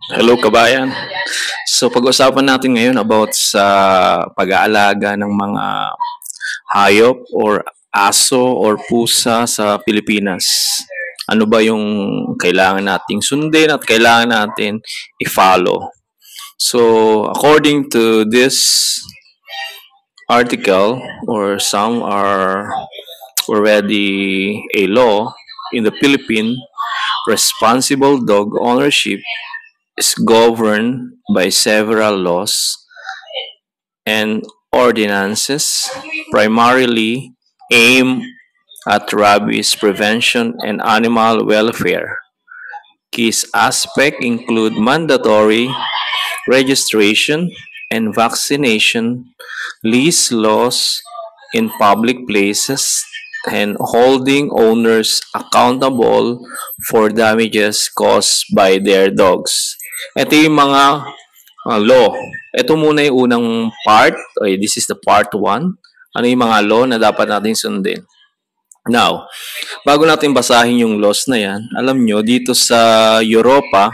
Hello kabayan. So pag-usapan natin ngayon about sa pag-aalaga ng mga hayop or aso or pusa sa Pilipinas. Ano ba yung kailangan nating sundin at kailangan natin i-follow? So according to this article, or some are already a law in the Philippines, responsible dog ownership is governed by several laws and ordinances, primarily aimed at rabies prevention and animal welfare. Key aspects include mandatory registration and vaccination, lease laws in public places, and holding owners accountable for damages caused by their dogs. Ito yung mga law. Ito muna yung unang part. Okay, this is the part 1. Ano yung mga law na dapat natin sundin? Now, bago natin basahin yung laws na yan, alam nyo, dito sa Europa,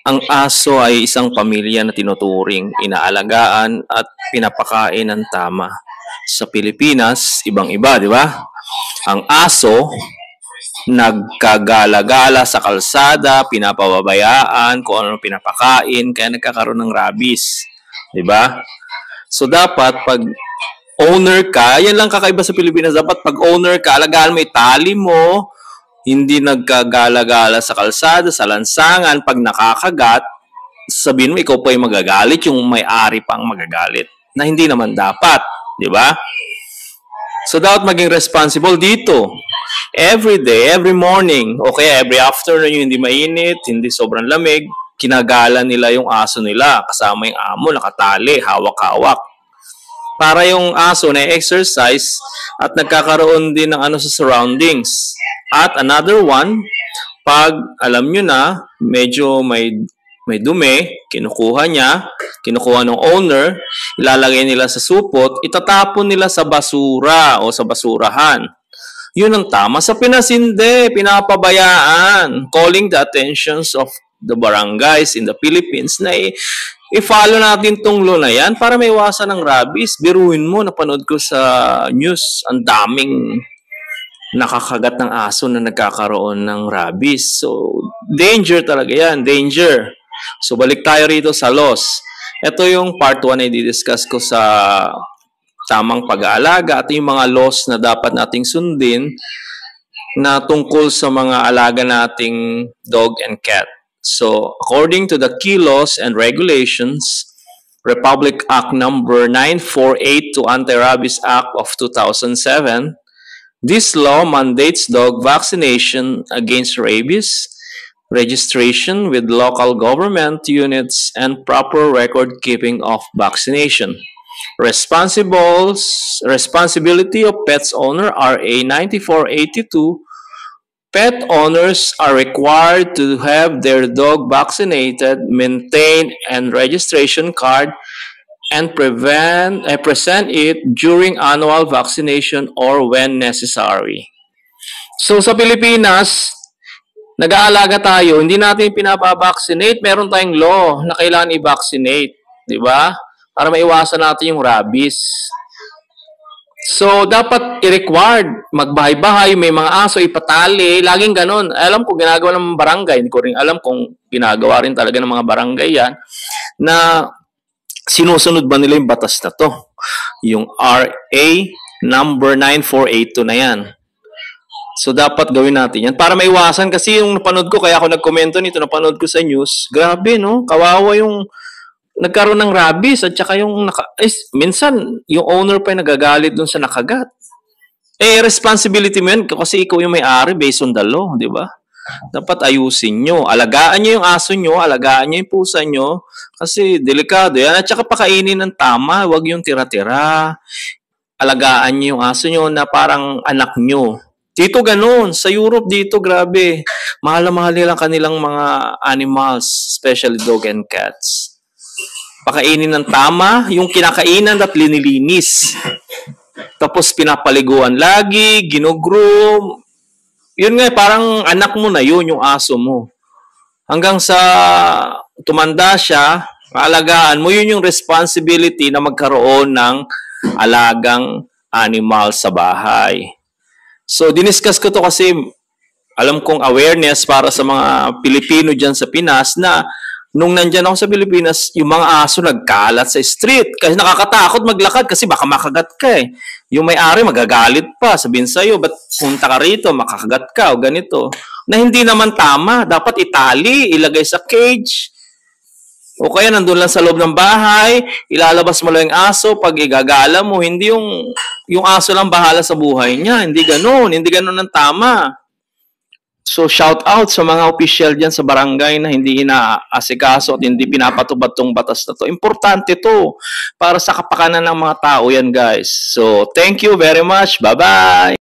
ang aso ay isang pamilya na tinuturing, inaalagaan at pinapakain ng tama. Sa Pilipinas, ibang-iba, di ba? Ang aso, nagkagala-gala sa kalsada, pinapababayaan, kung ano pinapakain, kaya nagkakaroon ng rabies. Di ba? So, dapat pag owner ka, yan lang kakaiba sa Pilipinas, dapat pag owner ka, alagaan mo itali mo, hindi nagkagala-gala sa kalsada, sa lansangan, pag nakakagat, sabihin mo, ikaw pa yung magagalit, yung may-ari pang magagalit. Na hindi naman dapat. Di ba? So, dapat maging responsible dito. Every day, every morning, okay, every afternoon, yung hindi mainit, hindi sobrang lamig, kinagala nila yung aso nila, kasama yung amo, nakatali, hawak-hawak. Para yung aso na exercise at nagkakaroon din ng ano sa surroundings. At another one, pag alam nyo na, medyo may dumi, kinukuha ng owner, ilalagay nila sa supot, itatapon nila sa basura o sa basurahan. Yun ang tama. Sa Pinas, hindi. Pinapabayaan. Calling the attentions of the barangays in the Philippines na i-follow natin tong law na yan para maiwasan ng rabies. Biruin mo, napanood ko sa news, ang daming nakakagat ng aso na nagkakaroon ng rabies. So, danger talaga yan. Danger. So, balik tayo rito sa laws. Ito yung part 1 na i-discuss ko sa tamang pag-aalaga at yung mga laws na dapat nating sundin na tungkol sa mga alaga nating dog and cat. So, according to the key laws and regulations, Republic Act number 948 to Anti-Rabies Act of 2007, this law mandates dog vaccination against rabies, registration with local government units, and proper record keeping of vaccination. Responsibility of Pets Owner RA 9482, pet owners are required to have their dog vaccinated, maintain and registration card, and present it during annual vaccination or when necessary. So sa Pilipinas, nag-aalaga tayo, hindi natin pinapavaccinate, meron tayong law na kailangan i-vaccinate, di ba? Para maiwasan natin yung rabies. So, dapat i-required, magbahay-bahay, may mga aso, ipatali, laging ganun. Alam ko, ginagawa ng barangay, hindi ko rin alam kung ginagawa rin talaga ng mga barangay yan, na sinusunod ba nila yung batas na to? Yung RA number 9482 na yan. So, dapat gawin natin yan. Para maiwasan, kasi yung napanood ko, kaya ako nagkomento nito, napanood ko sa news, grabe, no? Kawawa yung nagkaroon ng rabies at saka yung minsan, yung owner pa yung nagagalit dun sa nakagat. Responsibility mo yan kasi ikaw yung may-ari based on the law, di ba? Dapat ayusin nyo. Alagaan nyo yung aso nyo, alagaan nyo yung pusa nyo kasi delikado yan. At saka pakainin ng tama, huwag yung tira-tira. Alagaan nyo yung aso nyo na parang anak nyo. Dito ganun. Sa Europe dito, grabe. Mahal na mahal nilang kanilang mga animals, especially dog and cats. Pakainin ng tama, yung kinakainan at linilinis. Tapos pinapaliguan lagi, ginugroom. Yun nga, parang anak mo na yun, yung aso mo. hanggang sa tumanda siya, maalagaan mo, yun yung responsibility na magkaroon ng alagang animal sa bahay. So, diniscuss ko to kasi alam kong awareness para sa mga Pilipino dyan sa Pinas na nung nandyan ako sa Pilipinas, yung mga aso nagkalat sa street. Kasi nakakatakot maglakad kasi baka makagat ka eh. Yung may-ari magagalit pa, sabihin sa'yo, ba't punta ka rito, makakagat ka o ganito. Na hindi naman tama. Dapat itali, ilagay sa cage. O kaya nandun lang sa loob ng bahay, ilalabas mo lang yung aso pag igagala mo. Hindi yung aso lang bahala sa buhay niya. Hindi ganun ang tama. So shout out sa mga official diyan sa barangay na hindi inaasikaso at hindi pinapatupad tong batas na to. Importante to para sa kapakanan ng mga tao yan, guys. So thank you very much. Bye-bye.